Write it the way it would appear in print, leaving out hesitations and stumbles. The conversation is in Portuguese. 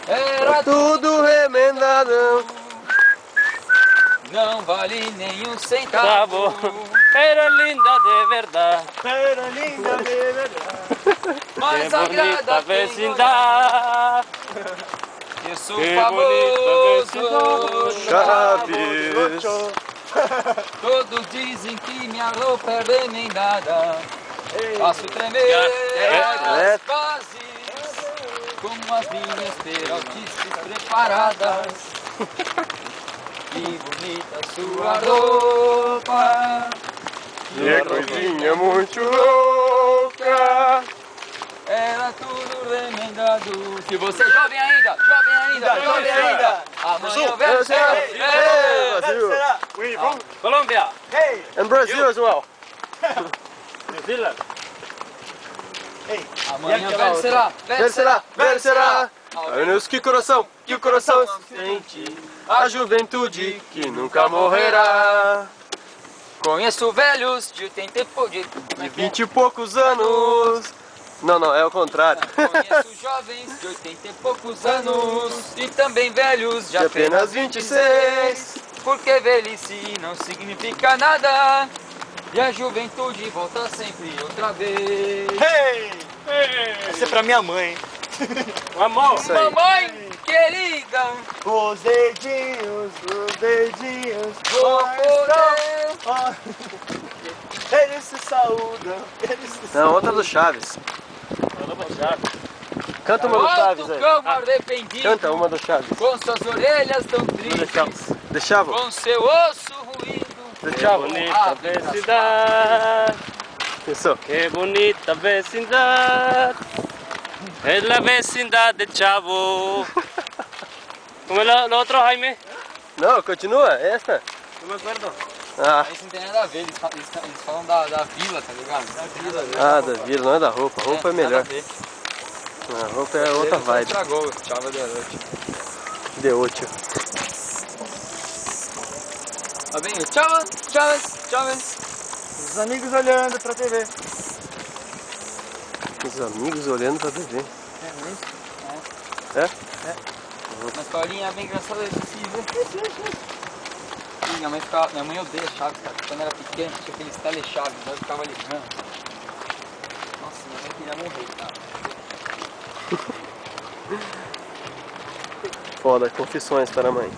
Era tudo remendado. Não vale nem um centavo. Era linda de verdade. Era linda de verdade. Mas Que agrada bonita quem olhar. vecindade. Eu sou Que famoso. Chaves. Todos dizem que minha roupa é remendada. Faço tremer É. as bases com as minhas perotices preparadas. Que bonita sua roupa. Que coisinha muito louca. Era tudo remendado. Se você é jovem ainda, jovem ainda. Amanhã vencerá. Brasil. We from Colômbia. hey And Brazil as well. New Zealand. hey. Amanhã vencerá. Vencerá. Anos que o coração sente. A juventude que nunca morrerá. Conheço velhos de 80 e pouco. De 20 e poucos anos. Não, é o contrário. Conheço jovens de 80 e poucos anos e também velhos de De apenas 26. Porque velhice não significa nada e a juventude volta sempre outra vez. Hey! Essa é pra minha mãe, hein? Amor. Isso aí. Mamãe querida, Os dedinhos, vou poder. Ah, eles se saúdam, eles se Não, saúdam. outra do Chaves. Canta uma do Chaves Alto aí. cão arrependido, Canta uma do Chaves. com suas orelhas tão tristes, Deixava. com seu osso ruído. Que Deixava. bonita vecindade. Pensou? Que bonita vecindade. Es la vecindad de Chavo. ¿Cómo es lo otro, Jaime? Não, continua. Esta. No me acuerdo. Ah, Isso não tem nada a ver, eles falam da vila, tá ligado? Da vila. da vida, não é da roupa. Roupa é melhor. A roupa é outra vibe. Estragou, Chava de noite. De útil. Tá bem? Chaves. Os amigos olhando pra TV. Os amigos olhando pra TV. É? É? Uma historinha bem engraçada desse Minha mãe odeia Chaves, cara. Quando era pequena, tinha aqueles telechaves, aí eu ficava ligando. Nossa, minha mãe queria morrer, cara. Foda, confissões para a mãe.